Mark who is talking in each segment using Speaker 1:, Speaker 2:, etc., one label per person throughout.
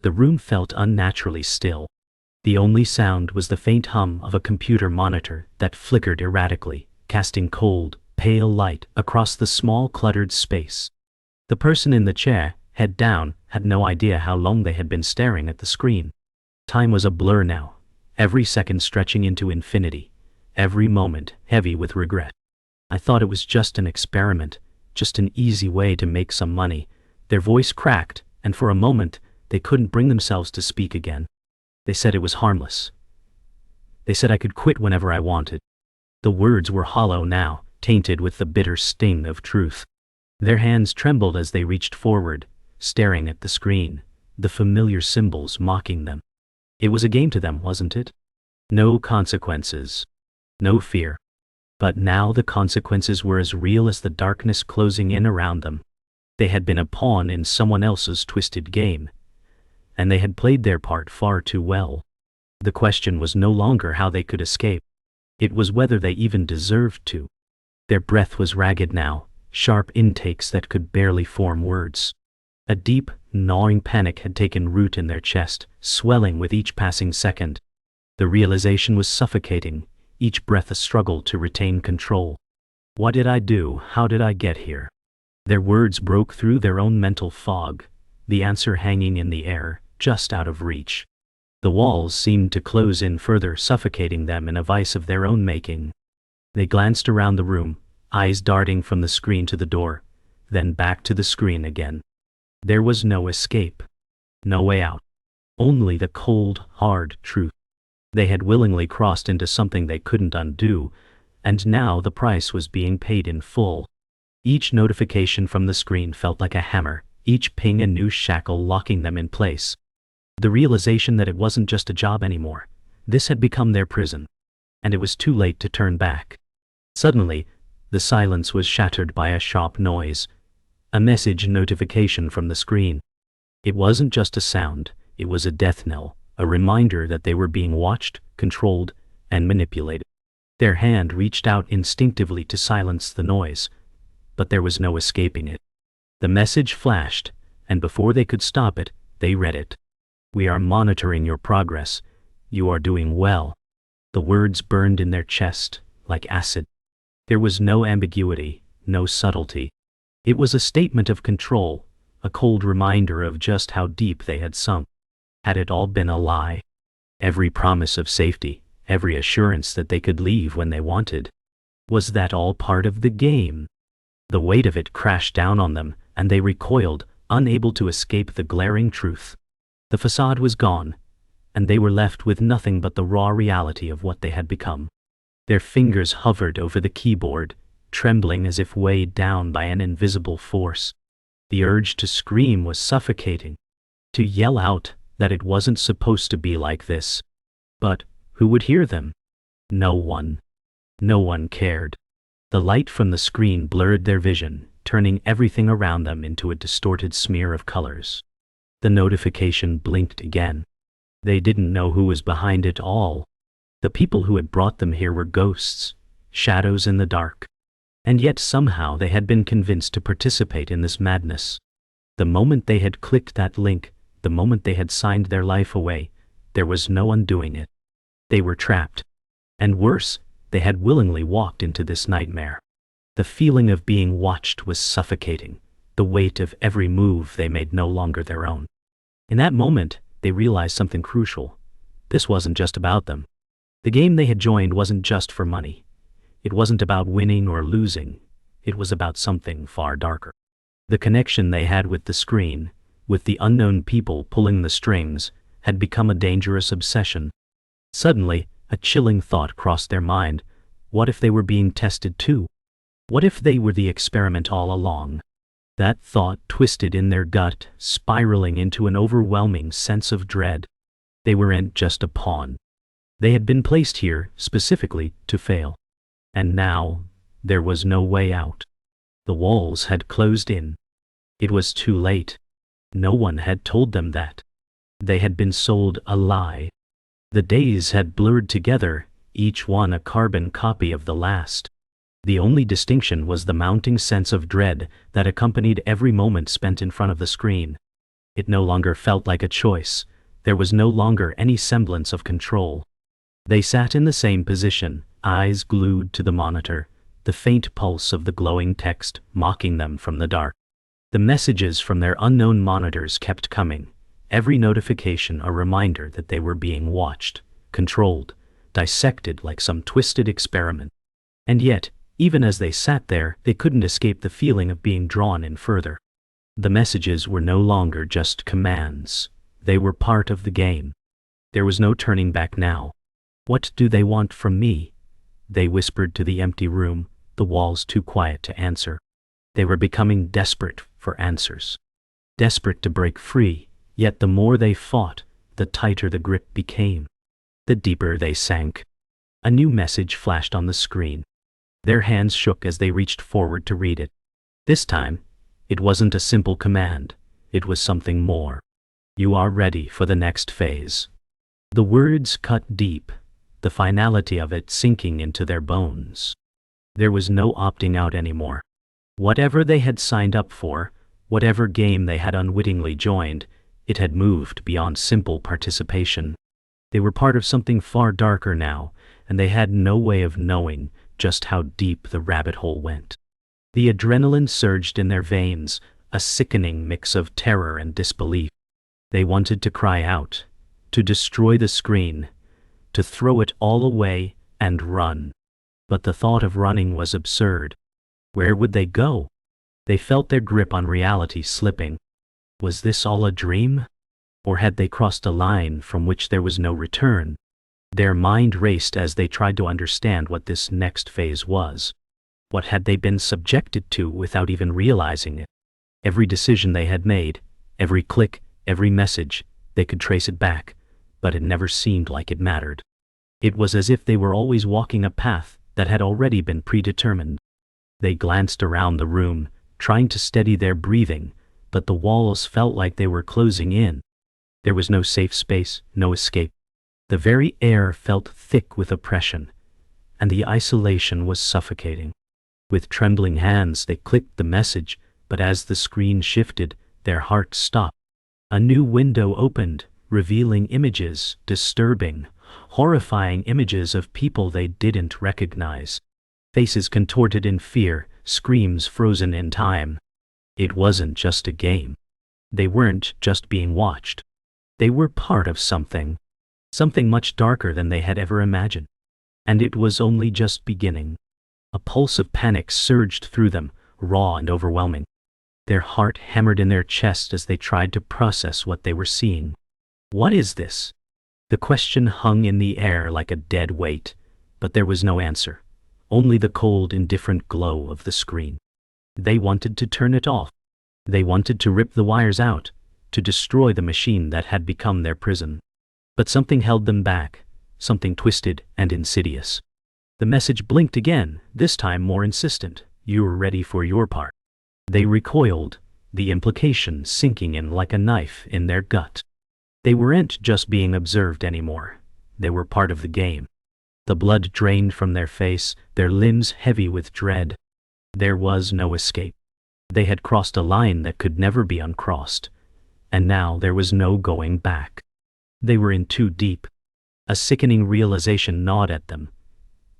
Speaker 1: The room felt unnaturally still. The only sound was the faint hum of a computer monitor that flickered erratically, casting cold, pale light across the small cluttered space. The person in the chair, head down, had no idea how long they had been staring at the screen. Time was a blur now, every second stretching into infinity, every moment heavy with regret. I thought it was just an experiment, just an easy way to make some money. Their voice cracked, and for a moment, they couldn't bring themselves to speak again. They said it was harmless. They said I could quit whenever I wanted. The words were hollow now, tainted with the bitter sting of truth. Their hands trembled as they reached forward, staring at the screen, the familiar symbols mocking them. It was a game to them, wasn't it? No consequences. No fear. But now the consequences were as real as the darkness closing in around them. They had been a pawn in someone else's twisted game, and they had played their part far too well. The question was no longer how they could escape. It was whether they even deserved to. Their breath was ragged now, sharp intakes that could barely form words. A deep, gnawing panic had taken root in their chest, swelling with each passing second. The realization was suffocating, each breath a struggle to retain control. What did I do? How did I get here? Their words broke through their own mental fog, the answer hanging in the air, just out of reach. The walls seemed to close in further, suffocating them in a vice of their own making. They glanced around the room, eyes darting from the screen to the door, then back to the screen again. There was no escape. No way out. Only the cold, hard truth. They had willingly crossed into something they couldn't undo, and now the price was being paid in full. Each notification from the screen felt like a hammer, each ping a new shackle locking them in place. The realization that it wasn't just a job anymore. This had become their prison. And it was too late to turn back. Suddenly, the silence was shattered by a sharp noise. A message notification from the screen. It wasn't just a sound, it was a death knell, a reminder that they were being watched, controlled, and manipulated. Their hand reached out instinctively to silence the noise, but there was no escaping it. The message flashed, and before they could stop it, they read it. "We are monitoring your progress. You are doing well." The words burned in their chest, like acid. There was no ambiguity, no subtlety. It was a statement of control, a cold reminder of just how deep they had sunk. Had it all been a lie? Every promise of safety, every assurance that they could leave when they wanted. Was that all part of the game? The weight of it crashed down on them, and they recoiled, unable to escape the glaring truth. The facade was gone, and they were left with nothing but the raw reality of what they had become. Their fingers hovered over the keyboard, trembling as if weighed down by an invisible force. The urge to scream was suffocating. To yell out that it wasn't supposed to be like this. But who would hear them? No one. No one cared. The light from the screen blurred their vision, turning everything around them into a distorted smear of colors. The notification blinked again. They didn't know who was behind it all. The people who had brought them here were ghosts, shadows in the dark. And yet somehow they had been convinced to participate in this madness. The moment they had clicked that link, the moment they had signed their life away, there was no undoing it. They were trapped. And worse, they had willingly walked into this nightmare. The feeling of being watched was suffocating, the weight of every move they made no longer their own. In that moment, they realized something crucial. This wasn't just about them. The game they had joined wasn't just for money. It wasn't about winning or losing. It was about something far darker. The connection they had with the screen, with the unknown people pulling the strings, had become a dangerous obsession. Suddenly, a chilling thought crossed their mind. What if they were being tested too? What if they were the experiment all along? That thought twisted in their gut, spiraling into an overwhelming sense of dread. They weren't just a pawn. They had been placed here, specifically, to fail. And now, there was no way out. The walls had closed in. It was too late. No one had told them that. They had been sold a lie. The days had blurred together, each one a carbon copy of the last. The only distinction was the mounting sense of dread that accompanied every moment spent in front of the screen. It no longer felt like a choice. There was no longer any semblance of control. They sat in the same position, eyes glued to the monitor, the faint pulse of the glowing text mocking them from the dark. The messages from their unknown monitors kept coming, every notification a reminder that they were being watched, controlled, dissected like some twisted experiment. And yet, even as they sat there, they couldn't escape the feeling of being drawn in further. The messages were no longer just commands. They were part of the game. There was no turning back now. "What do they want from me?" they whispered to the empty room, the walls too quiet to answer. They were becoming desperate for answers. Desperate to break free, yet the more they fought, the tighter the grip became. The deeper they sank. A new message flashed on the screen. Their hands shook as they reached forward to read it. This time, it wasn't a simple command. It was something more. "You are ready for the next phase." The words cut deep, the finality of it sinking into their bones. There was no opting out anymore. Whatever they had signed up for, whatever game they had unwittingly joined, it had moved beyond simple participation. They were part of something far darker now, and they had no way of knowing just how deep the rabbit hole went. The adrenaline surged in their veins, a sickening mix of terror and disbelief. They wanted to cry out, to destroy the screen, to throw it all away and run. But the thought of running was absurd. Where would they go? They felt their grip on reality slipping. Was this all a dream? Or had they crossed a line from which there was no return? Their mind raced as they tried to understand what this next phase was. What had they been subjected to without even realizing it? Every decision they had made, every click, every message, they could trace it back, but it never seemed like it mattered. It was as if they were always walking a path that had already been predetermined. They glanced around the room, trying to steady their breathing, but the walls felt like they were closing in. There was no safe space, no escape. The very air felt thick with oppression, and the isolation was suffocating. With trembling hands they clicked the message, but as the screen shifted, their hearts stopped. A new window opened, revealing images, disturbing, horrifying images of people they didn't recognize. Faces contorted in fear, screams frozen in time. It wasn't just a game. They weren't just being watched. They were part of something. Something much darker than they had ever imagined. And it was only just beginning. A pulse of panic surged through them, raw and overwhelming. Their heart hammered in their chest as they tried to process what they were seeing. What is this? The question hung in the air like a dead weight, but there was no answer. Only the cold, indifferent glow of the screen. They wanted to turn it off. They wanted to rip the wires out, to destroy the machine that had become their prison. But something held them back, something twisted and insidious. The message blinked again, this time more insistent. "You're ready for your part." They recoiled, the implication sinking in like a knife in their gut. They weren't just being observed anymore. They were part of the game. The blood drained from their face, their limbs heavy with dread. There was no escape. They had crossed a line that could never be uncrossed, and now there was no going back. They were in too deep. A sickening realization gnawed at them.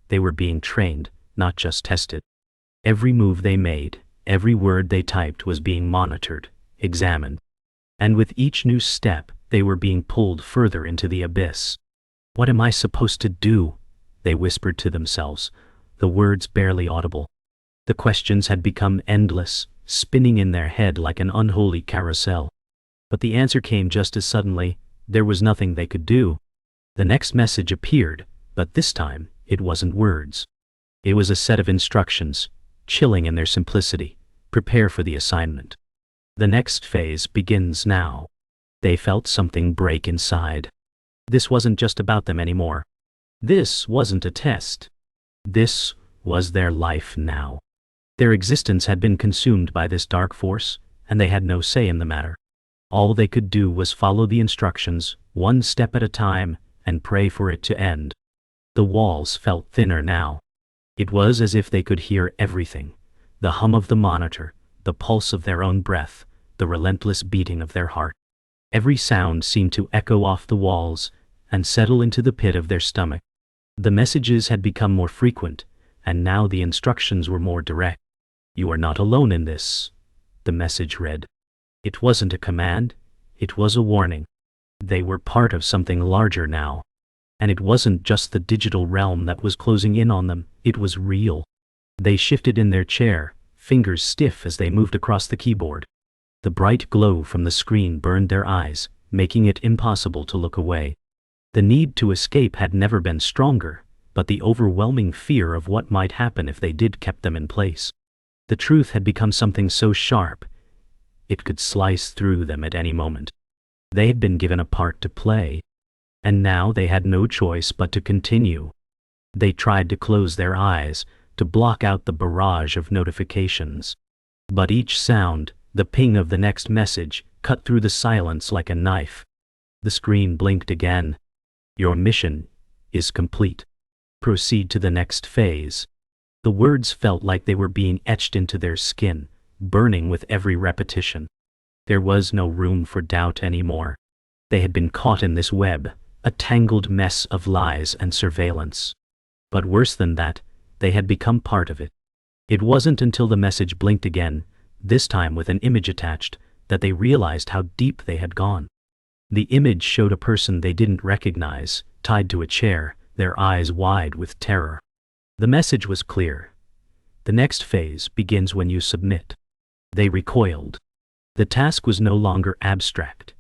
Speaker 1: They were being trained, not just tested. Every move they made, every word they typed was being monitored, examined. And with each new step, they were being pulled further into the abyss. "What am I supposed to do?" they whispered to themselves, the words barely audible. The questions had become endless, spinning in their head like an unholy carousel. But the answer came just as suddenly. There was nothing they could do. The next message appeared, but this time, it wasn't words. It was a set of instructions, chilling in their simplicity. Prepare for the assignment. The next phase begins now. They felt something break inside. This wasn't just about them anymore. This wasn't a test. This was their life now. Their existence had been consumed by this dark force, and they had no say in the matter. All they could do was follow the instructions, one step at a time, and pray for it to end. The walls felt thinner now. It was as if they could hear everything. The hum of the monitor, the pulse of their own breath, the relentless beating of their heart. Every sound seemed to echo off the walls and settle into the pit of their stomach. The messages had become more frequent, and now the instructions were more direct. "You are not alone in this," the message read. It wasn't a command, it was a warning. They were part of something larger now. And it wasn't just the digital realm that was closing in on them, it was real. They shifted in their chair, fingers stiff as they moved across the keyboard. The bright glow from the screen burned their eyes, making it impossible to look away. The need to escape had never been stronger, but the overwhelming fear of what might happen if they did kept them in place. The truth had become something so sharp, it could slice through them at any moment. They had been given a part to play, and now they had no choice but to continue. They tried to close their eyes, to block out the barrage of notifications. But each sound, the ping of the next message, cut through the silence like a knife. The screen blinked again. "Your mission is complete. Proceed to the next phase." The words felt like they were being etched into their skin, burning with every repetition. There was no room for doubt anymore. They had been caught in this web, a tangled mess of lies and surveillance. But worse than that, they had become part of it. It wasn't until the message blinked again, this time with an image attached, that they realized how deep they had gone. The image showed a person they didn't recognize, tied to a chair, their eyes wide with terror. The message was clear. "The next phase begins when you submit." They recoiled. The task was no longer abstract.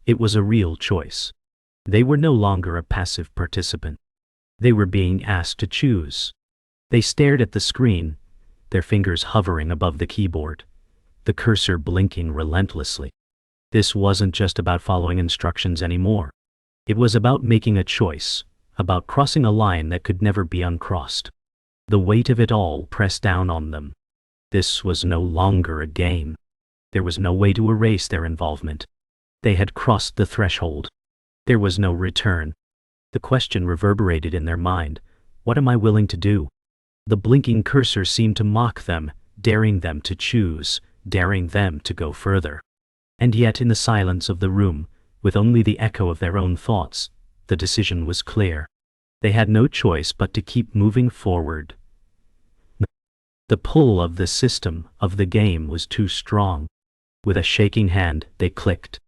Speaker 1: It was a real choice. They were no longer a passive participant. They were being asked to choose. They stared at the screen, their fingers hovering above the keyboard, the cursor blinking relentlessly. This wasn't just about following instructions anymore. It was about making a choice, about crossing a line that could never be uncrossed. The weight of it all pressed down on them. This was no longer a game. There was no way to erase their involvement. They had crossed the threshold. There was no return. The question reverberated in their mind, "What am I willing to do?" The blinking cursor seemed to mock them, daring them to choose, daring them to go further. And yet in the silence of the room, with only the echo of their own thoughts, the decision was clear. They had no choice but to keep moving forward. The pull of the system, of the game, was too strong. With a shaking hand, they clicked,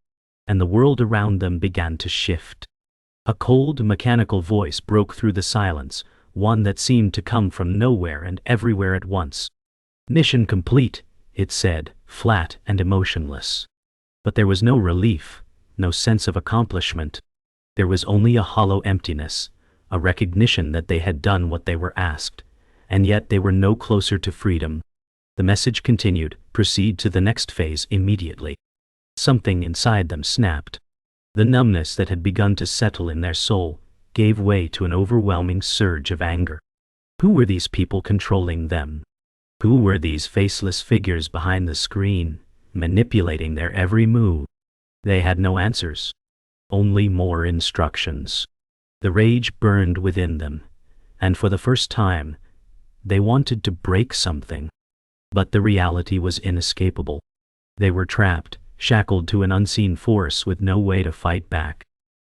Speaker 1: and the world around them began to shift. A cold, mechanical voice broke through the silence, one that seemed to come from nowhere and everywhere at once. "Mission complete," it said, flat and emotionless. But there was no relief, no sense of accomplishment. There was only a hollow emptiness, a recognition that they had done what they were asked, and yet they were no closer to freedom. The message continued, "Proceed to the next phase immediately." Something inside them snapped. The numbness that had begun to settle in their soul gave way to an overwhelming surge of anger. Who were these people controlling them? Who were these faceless figures behind the screen, manipulating their every move? They had no answers, only more instructions. The rage burned within them, and for the first time, they wanted to break something. But the reality was inescapable. They were trapped, shackled to an unseen force with no way to fight back.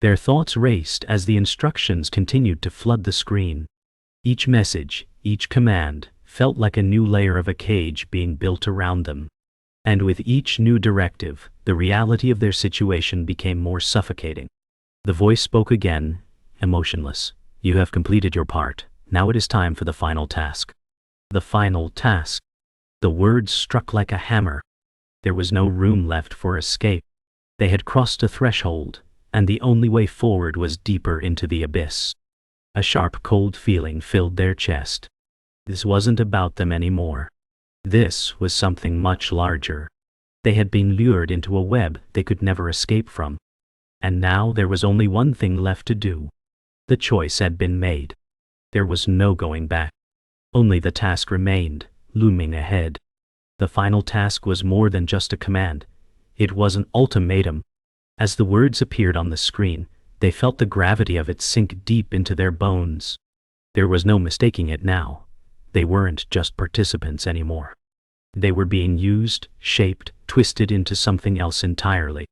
Speaker 1: Their thoughts raced as the instructions continued to flood the screen. Each message, each command, felt like a new layer of a cage being built around them. And with each new directive, the reality of their situation became more suffocating. The voice spoke again, emotionless. "You have completed your part. Now it is time for the final task." The final task. The words struck like a hammer. There was no room left for escape. They had crossed a threshold, and the only way forward was deeper into the abyss. A sharp, cold feeling filled their chest. This wasn't about them anymore. This was something much larger. They had been lured into a web they could never escape from. And now there was only one thing left to do. The choice had been made. There was no going back. Only the task remained, looming ahead. The final task was more than just a command. It was an ultimatum. As the words appeared on the screen, they felt the gravity of it sink deep into their bones. There was no mistaking it now. They weren't just participants anymore. They were being used, shaped, twisted into something else entirely.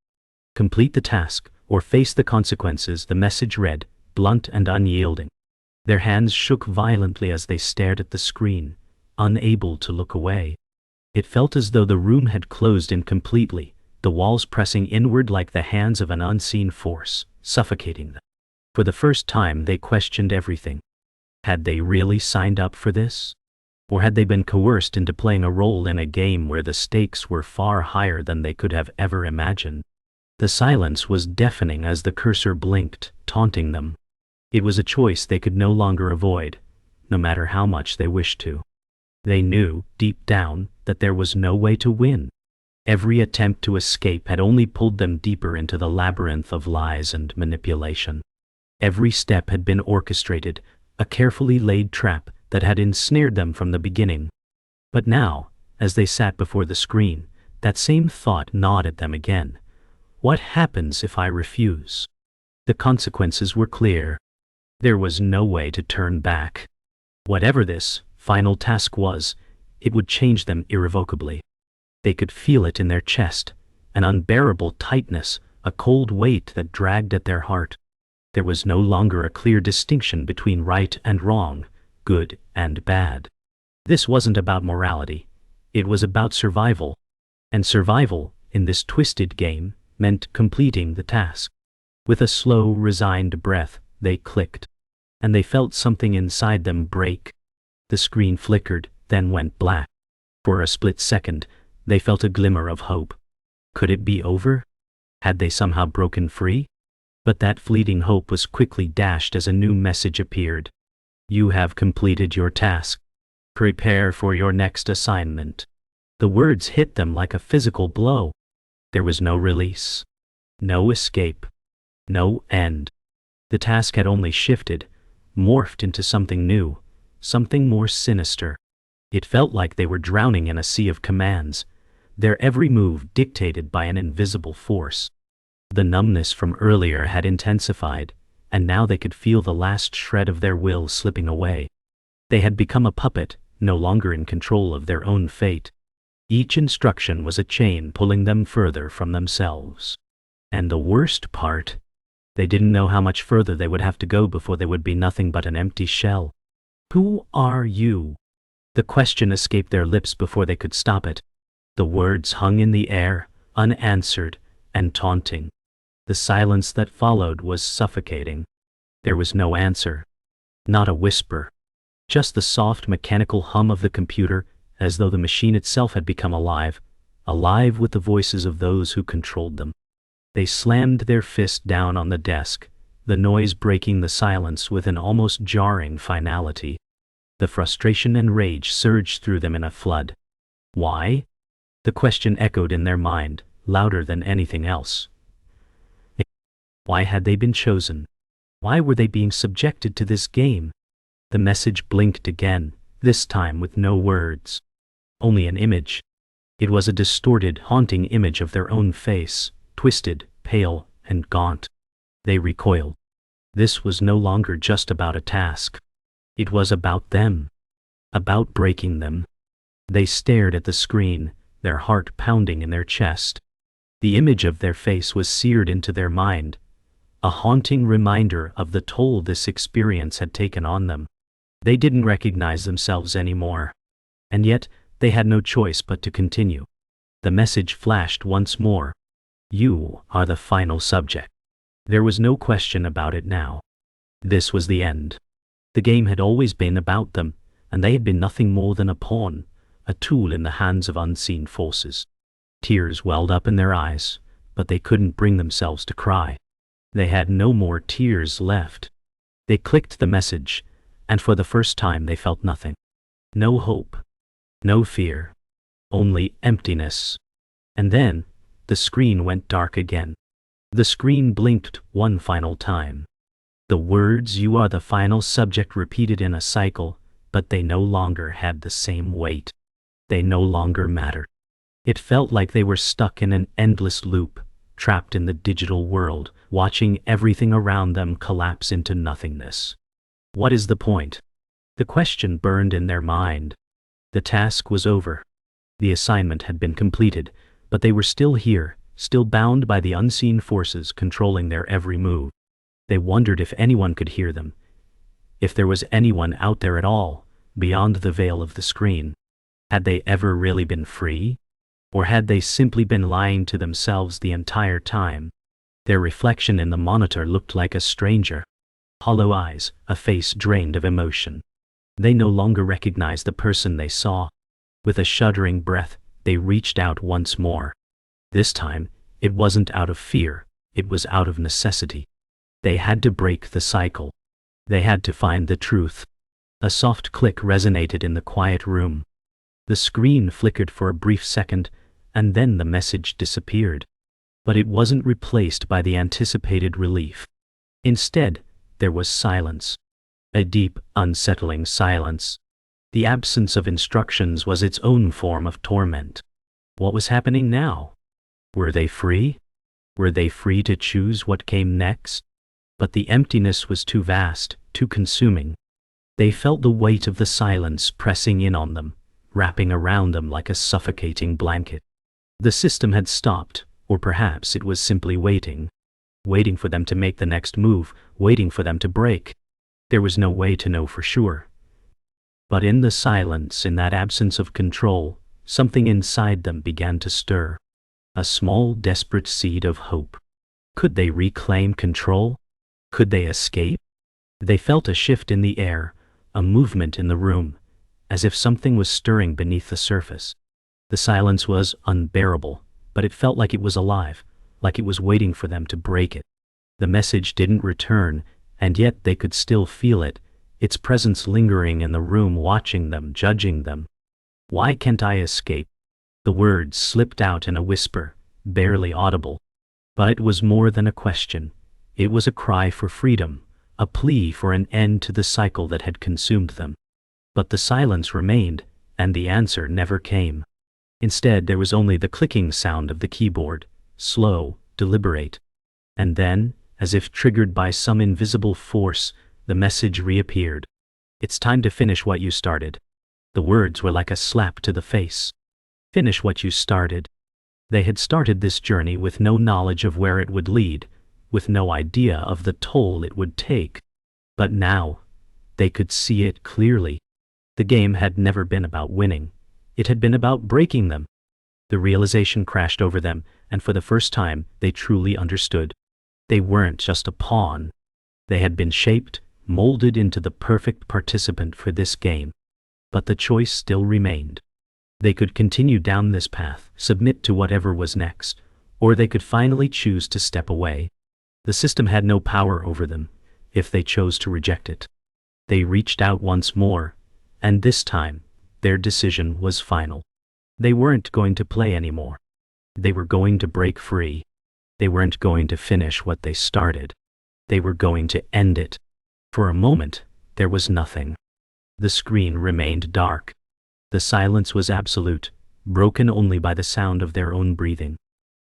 Speaker 1: Complete the task, or face the consequences, the message read, blunt and unyielding. Their hands shook violently as they stared at the screen, unable to look away. It felt as though the room had closed in completely, the walls pressing inward like the hands of an unseen force, suffocating them. For the first time they questioned everything. Had they really signed up for this? Or had they been coerced into playing a role in a game where the stakes were far higher than they could have ever imagined? The silence was deafening as the cursor blinked, taunting them. It was a choice they could no longer avoid, no matter how much they wished to. They knew, deep down, that there was no way to win. Every attempt to escape had only pulled them deeper into the labyrinth of lies and manipulation. Every step had been orchestrated, a carefully laid trap that had ensnared them from the beginning. But now, as they sat before the screen, that same thought gnawed at them again. What happens if I refuse? The consequences were clear. There was no way to turn back. Whatever this final task was, it would change them irrevocably. They could feel it in their chest, an unbearable tightness, a cold weight that dragged at their heart. There was no longer a clear distinction between right and wrong, good and bad. This wasn't about morality. It was about survival. And survival, in this twisted game, meant completing the task. With a slow, resigned breath, they clicked. And they felt something inside them break. The screen flickered, then went black. For a split second, they felt a glimmer of hope. Could it be over? Had they somehow broken free? But that fleeting hope was quickly dashed as a new message appeared. You have completed your task. Prepare for your next assignment. The words hit them like a physical blow. There was no release. No escape. No end. The task had only shifted, morphed into something new, something more sinister. It felt like they were drowning in a sea of commands, their every move dictated by an invisible force. The numbness from earlier had intensified, and now they could feel the last shred of their will slipping away. They had become a puppet, no longer in control of their own fate. Each instruction was a chain pulling them further from themselves. And the worst part, they didn't know how much further they would have to go before they would be nothing but an empty shell. Who are you? The question escaped their lips before they could stop it. The words hung in the air, unanswered and taunting. The silence that followed was suffocating. There was no answer. Not a whisper. Just the soft mechanical hum of the computer, as though the machine itself had become alive, alive with the voices of those who controlled them. They slammed their fist down on the desk, the noise breaking the silence with an almost jarring finality. The frustration and rage surged through them in a flood. Why? The question echoed in their mind, louder than anything else. Why had they been chosen? Why were they being subjected to this game? The message blinked again, this time with no words. Only an image. It was a distorted, haunting image of their own face, twisted, pale, and gaunt. They recoiled. This was no longer just about a task. It was about them. About breaking them. They stared at the screen, their heart pounding in their chest. The image of their face was seared into their mind, a haunting reminder of the toll this experience had taken on them. They didn't recognize themselves anymore. And yet, they had no choice but to continue. The message flashed once more. You are the final subject. There was no question about it now. This was the end. The game had always been about them, and they had been nothing more than a pawn, a tool in the hands of unseen forces. Tears welled up in their eyes, but they couldn't bring themselves to cry. They had no more tears left. They clicked the message, and for the first time they felt nothing. No hope. No fear. Only emptiness. And then, the screen went dark again. The screen blinked one final time. The words "you are the final subject" repeated in a cycle, but they no longer had the same weight. They no longer mattered. It felt like they were stuck in an endless loop, trapped in the digital world, watching everything around them collapse into nothingness. What is the point? The question burned in their mind. The task was over. The assignment had been completed, but they were still here, still bound by the unseen forces controlling their every move. They wondered if anyone could hear them, if there was anyone out there at all, beyond the veil of the screen. Had they ever really been free? Or had they simply been lying to themselves the entire time? Their reflection in the monitor looked like a stranger. Hollow eyes, a face drained of emotion. They no longer recognized the person they saw. With a shuddering breath, they reached out once more. This time, it wasn't out of fear, it was out of necessity. They had to break the cycle. They had to find the truth. A soft click resonated in the quiet room. The screen flickered for a brief second, and then the message disappeared. But it wasn't replaced by the anticipated relief. Instead, there was silence. A deep, unsettling silence. The absence of instructions was its own form of torment. What was happening now? Were they free? Were they free to choose what came next? But the emptiness was too vast, too consuming. They felt the weight of the silence pressing in on them, wrapping around them like a suffocating blanket. The system had stopped, or perhaps it was simply waiting. Waiting for them to make the next move, waiting for them to break. There was no way to know for sure. But in the silence, in that absence of control, something inside them began to stir. A small, desperate seed of hope. Could they reclaim control? Could they escape? They felt a shift in the air, a movement in the room, as if something was stirring beneath the surface. The silence was unbearable, but it felt like it was alive, like it was waiting for them to break it. The message didn't return, and yet they could still feel it, its presence lingering in the room, watching them, judging them. "Why can't I escape?" The words slipped out in a whisper, barely audible. But it was more than a question. It was a cry for freedom, a plea for an end to the cycle that had consumed them. But the silence remained, and the answer never came. Instead, there was only the clicking sound of the keyboard, slow, deliberate. And then, as if triggered by some invisible force, the message reappeared. "It's time to finish what you started." The words were like a slap to the face. Finish what you started. They had started this journey with no knowledge of where it would lead, with no idea of the toll it would take. But now, they could see it clearly. The game had never been about winning. It had been about breaking them. The realization crashed over them, and for the first time, they truly understood. They weren't just a pawn. They had been shaped, molded into the perfect participant for this game. But the choice still remained. They could continue down this path, submit to whatever was next, or they could finally choose to step away. The system had no power over them, if they chose to reject it. They reached out once more, and this time, their decision was final. They weren't going to play anymore. They were going to break free. They weren't going to finish what they started. They were going to end it. For a moment, there was nothing. The screen remained dark. The silence was absolute, broken only by the sound of their own breathing.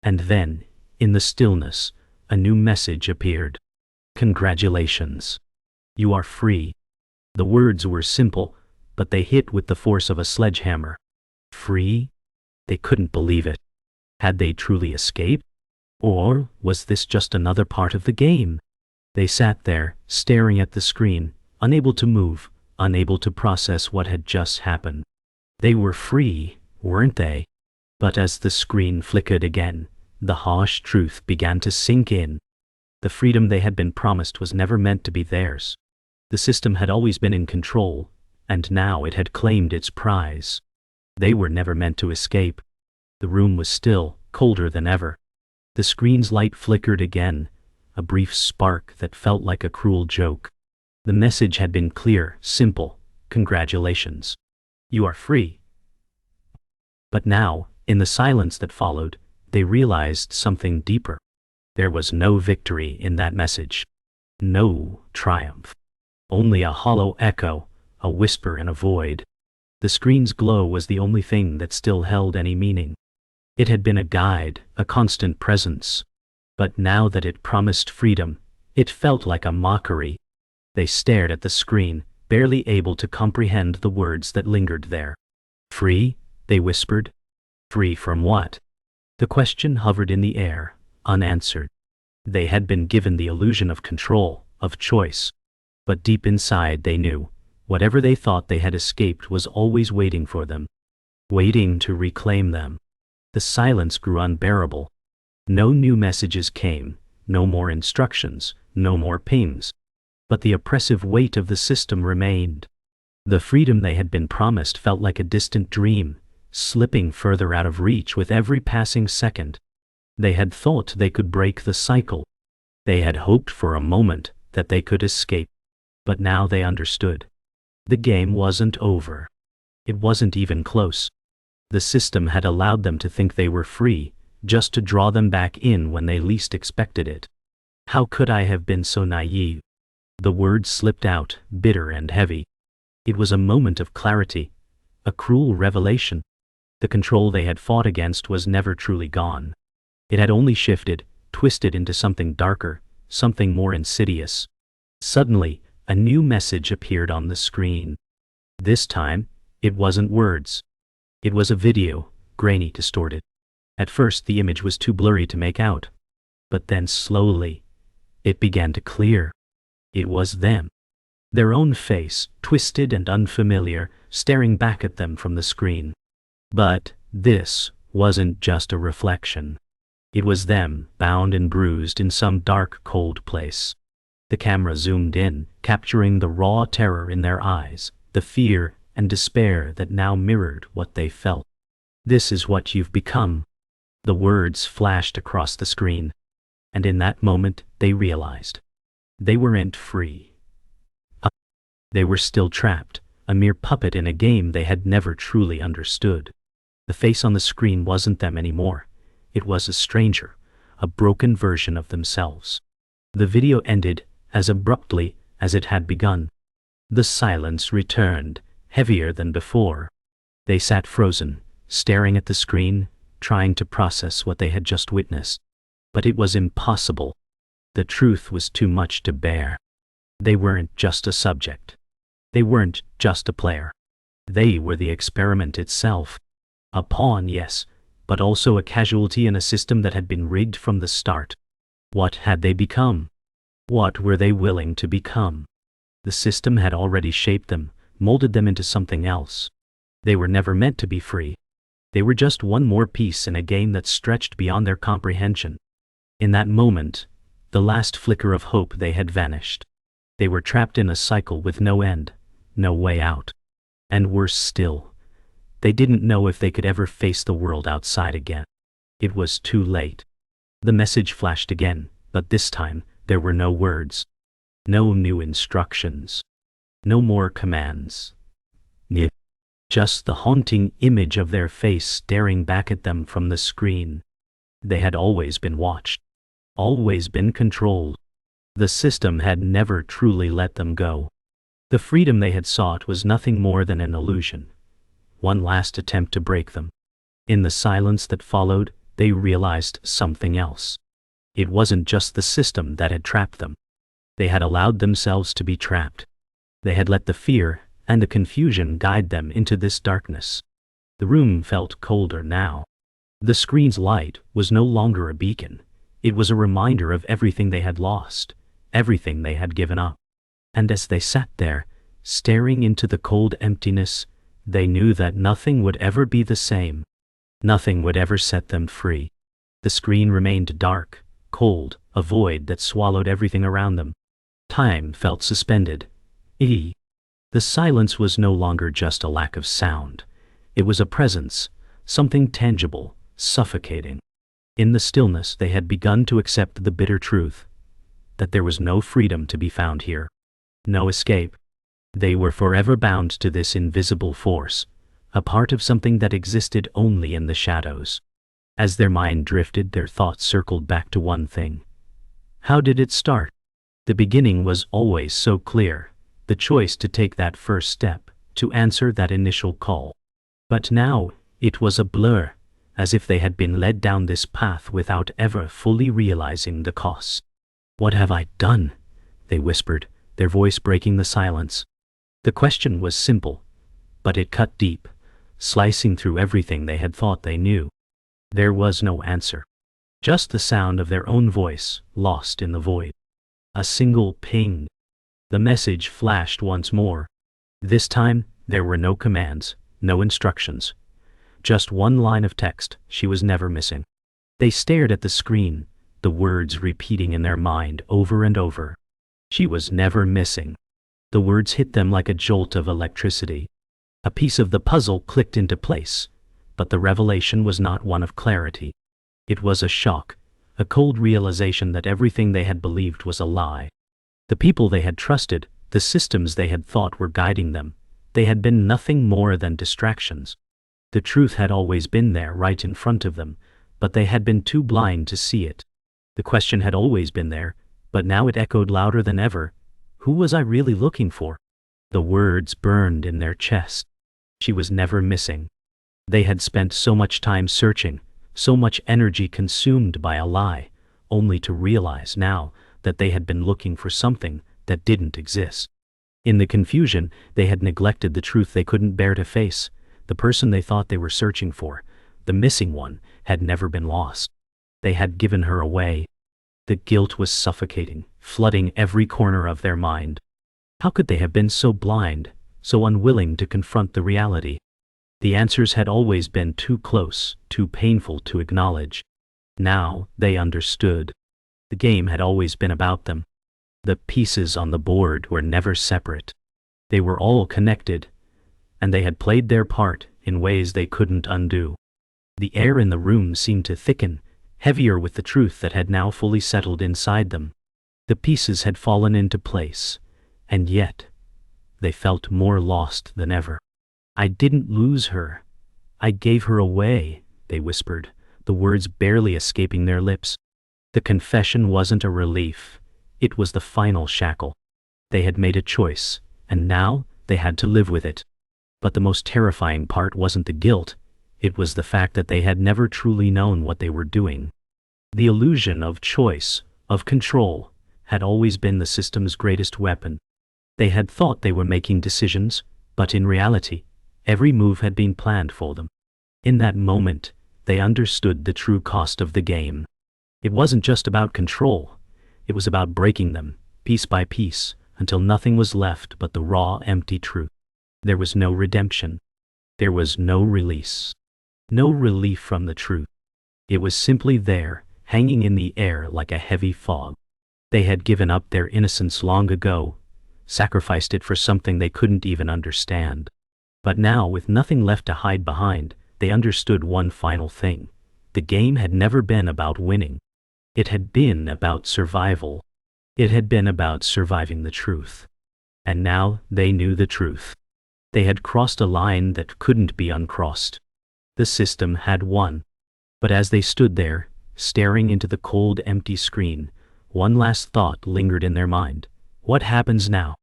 Speaker 1: And then, in the stillness, a new message appeared. "Congratulations. You are free." The words were simple, but they hit with the force of a sledgehammer. Free? They couldn't believe it. Had they truly escaped? Or was this just another part of the game? They sat there, staring at the screen, unable to move, unable to process what had just happened. They were free, weren't they? But as the screen flickered again, the harsh truth began to sink in. The freedom they had been promised was never meant to be theirs. The system had always been in control, and now it had claimed its prize. They were never meant to escape. The room was still, colder than ever. The screen's light flickered again, a brief spark that felt like a cruel joke. The message had been clear, simple: congratulations. You are free. But now, in the silence that followed, they realized something deeper. There was no victory in that message. No triumph. Only a hollow echo, a whisper in a void. The screen's glow was the only thing that still held any meaning. It had been a guide, a constant presence. But now that it promised freedom, it felt like a mockery. They stared at the screen, barely able to comprehend the words that lingered there. "Free?" they whispered. "Free from what?" The question hovered in the air, unanswered. They had been given the illusion of control, of choice. But deep inside they knew, whatever they thought they had escaped was always waiting for them. Waiting to reclaim them. The silence grew unbearable. No new messages came, no more instructions, no more pings. But the oppressive weight of the system remained. The freedom they had been promised felt like a distant dream, slipping further out of reach with every passing second. They had thought they could break the cycle. They had hoped for a moment that they could escape. But now they understood. The game wasn't over. It wasn't even close. The system had allowed them to think they were free, just to draw them back in when they least expected it. How could I have been so naive? The words slipped out, bitter and heavy. It was a moment of clarity, a cruel revelation. The control they had fought against was never truly gone. It had only shifted, twisted into something darker, something more insidious. Suddenly, a new message appeared on the screen. This time, it wasn't words. It was a video, grainy, distorted. At first the image was too blurry to make out. But then slowly, it began to clear. It was them. Their own face, twisted and unfamiliar, staring back at them from the screen. But this wasn't just a reflection. It was them, bound and bruised in some dark, cold place. The camera zoomed in, capturing the raw terror in their eyes, the fear and despair that now mirrored what they felt. "This is what you've become." The words flashed across the screen. And in that moment, they realized. They weren't free. They were still trapped, a mere puppet in a game they had never truly understood. The face on the screen wasn't them anymore. It was a stranger, a broken version of themselves. The video ended as abruptly as it had begun. The silence returned, heavier than before. They sat frozen, staring at the screen, trying to process what they had just witnessed. But it was impossible. The truth was too much to bear. They weren't just a subject. They weren't just a player. They were the experiment itself. A pawn, yes, but also a casualty in a system that had been rigged from the start. What had they become? What were they willing to become? The system had already shaped them, molded them into something else. They were never meant to be free. They were just one more piece in a game that stretched beyond their comprehension. In that moment, the last flicker of hope, they had vanished. They were trapped in a cycle with no end, no way out. And worse still, they didn't know if they could ever face the world outside again. It was too late. The message flashed again, but this time, there were no words. No new instructions. No more commands. Just the haunting image of their face staring back at them from the screen. They had always been watched. Always been controlled. The system had never truly let them go. The freedom they had sought was nothing more than an illusion. One last attempt to break them. In the silence that followed, they realized something else. It wasn't just the system that had trapped them. They had allowed themselves to be trapped. They had let the fear and the confusion guide them into this darkness. The room felt colder now. The screen's light was no longer a beacon. It was a reminder of everything they had lost, everything they had given up. And as they sat there, staring into the cold emptiness, they knew that nothing would ever be the same. Nothing would ever set them free. The screen remained dark, cold, a void that swallowed everything around them. Time felt suspended. The silence was no longer just a lack of sound. It was a presence, something tangible, suffocating. In the stillness, they had begun to accept the bitter truth that there was no freedom to be found here. No escape. They were forever bound to this invisible force, a part of something that existed only in the shadows. As their mind drifted, their thoughts circled back to one thing. How did it start? The beginning was always so clear, the choice to take that first step, to answer that initial call. But now, it was a blur, as if they had been led down this path without ever fully realizing the cost. "What have I done?" they whispered, their voice breaking the silence. The question was simple, but it cut deep, slicing through everything they had thought they knew. There was no answer. Just the sound of their own voice, lost in the void. A single ping. The message flashed once more. This time, there were no commands, no instructions. Just one line of text. She was never missing. They stared at the screen, the words repeating in their mind over and over. She was never missing. The words hit them like a jolt of electricity. A piece of the puzzle clicked into place, but the revelation was not one of clarity. It was a shock, a cold realization that everything they had believed was a lie. The people they had trusted, the systems they had thought were guiding them, they had been nothing more than distractions. The truth had always been there, right in front of them, but they had been too blind to see it. The question had always been there, but now it echoed louder than ever. Who was I really looking for? The words burned in their chest. She was never missing. They had spent so much time searching, so much energy consumed by a lie, only to realize now that they had been looking for something that didn't exist. In the confusion, they had neglected the truth they couldn't bear to face. The person they thought they were searching for, the missing one, had never been lost. They had given her away. The guilt was suffocating, flooding every corner of their mind. How could they have been so blind, so unwilling to confront the reality? The answers had always been too close, too painful to acknowledge. Now, they understood. The game had always been about them. The pieces on the board were never separate. They were all connected, and they had played their part in ways they couldn't undo. The air in the room seemed to thicken, heavier with the truth that had now fully settled inside them. The pieces had fallen into place, and yet, they felt more lost than ever. I didn't lose her. I gave her away, they whispered, the words barely escaping their lips. The confession wasn't a relief. It was the final shackle. They had made a choice, and now they had to live with it. But the most terrifying part wasn't the guilt. It was the fact that they had never truly known what they were doing. The illusion of choice, of control, had always been the system's greatest weapon. They had thought they were making decisions, but in reality, every move had been planned for them. In that moment, they understood the true cost of the game. It wasn't just about control. It was about breaking them, piece by piece, until nothing was left but the raw, empty truth. There was no redemption. There was no release. No relief from the truth. It was simply there, hanging in the air like a heavy fog. They had given up their innocence long ago, sacrificed it for something they couldn't even understand. But now, with nothing left to hide behind, they understood one final thing. The game had never been about winning. It had been about survival. It had been about surviving the truth. And now they knew the truth. They had crossed a line that couldn't be uncrossed. The system had won. But as they stood there, staring into the cold, empty screen, one last thought lingered in their mind. What happens now?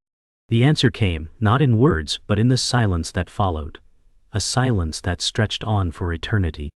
Speaker 1: The answer came, not in words, but in the silence that followed. A silence that stretched on for eternity.